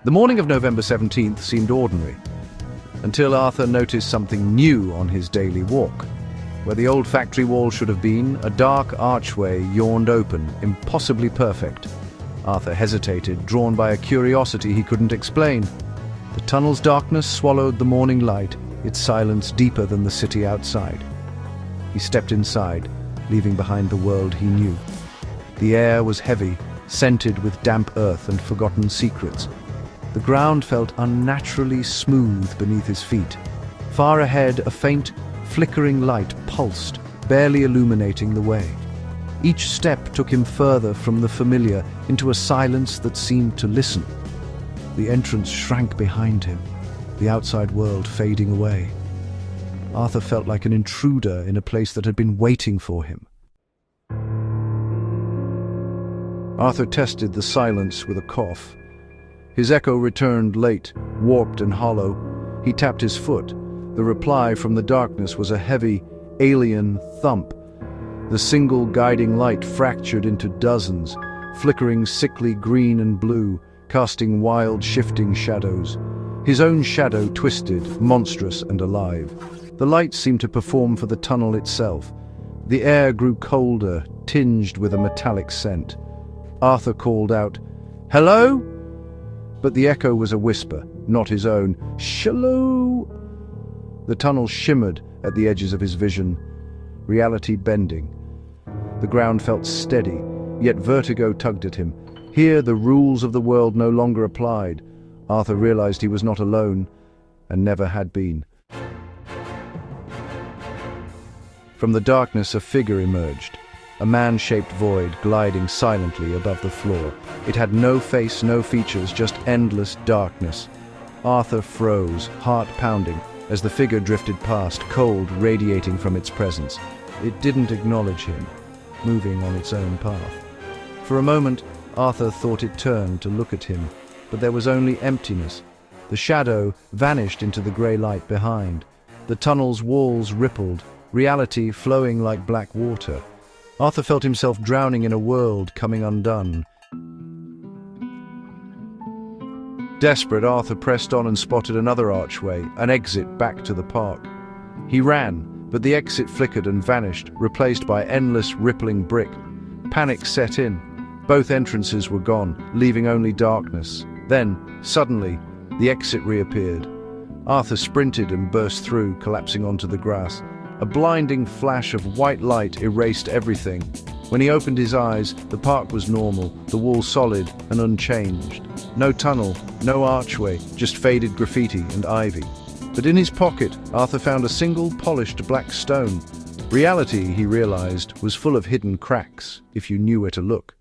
The morning of November 17th seemed ordinary, until Arthur noticed something new on his daily walk. Where the old factory wall should have been, a dark archway yawned open, impossibly perfect. Arthur hesitated, drawn by a curiosity he couldn't explain. The tunnel's darkness swallowed the morning light, its silence deeper than the city outside. He stepped inside, leaving behind the world he knew. The air was heavy, scented with damp earth and forgotten secrets. The ground felt unnaturally smooth beneath his feet. Far ahead, a faint, flickering light pulsed, barely illuminating the way. Each step took him further from the familiar into a silence that seemed to listen. The entrance shrank behind him, the outside world fading away. Arthur felt like an intruder in a place that had been waiting for him. Arthur tested the silence with a cough. His echo returned late, warped and hollow. He tapped his foot. The reply from the darkness was a heavy, alien thump. The single guiding light fractured into dozens, flickering sickly green and blue, casting wild, shifting shadows. His own shadow twisted, monstrous and alive. The light seemed to perform for the tunnel itself. The air grew colder, tinged with a metallic scent. Arthur called out, "Hello?" But the echo was a whisper, not his own. "Shallow." The tunnel shimmered at the edges of his vision, reality bending. The ground felt steady, yet vertigo tugged at him. Here the rules of the world no longer applied. Arthur realized he was not alone, and never had been. From the darkness a figure emerged, a man-shaped void gliding silently above the floor. It had no face, no features, just endless darkness. Arthur froze, heart pounding, as the figure drifted past, cold radiating from its presence. It didn't acknowledge him, moving on its own path. For a moment, Arthur thought it turned to look at him, but there was only emptiness. The shadow vanished into the grey light behind. The tunnel's walls rippled, reality flowing like black water. Arthur felt himself drowning in a world coming undone. Desperate, Arthur pressed on and spotted another archway, an exit back to the park. He ran, but the exit flickered and vanished, replaced by endless rippling brick. Panic set in. Both entrances were gone, leaving only darkness. Then, suddenly, the exit reappeared. Arthur sprinted and burst through, collapsing onto the grass. A blinding flash of white light erased everything. When he opened his eyes, the park was normal, the wall solid and unchanged. No tunnel, no archway, just faded graffiti and ivy. But in his pocket, Arthur found a single polished black stone. Reality, he realized, was full of hidden cracks, if you knew where to look.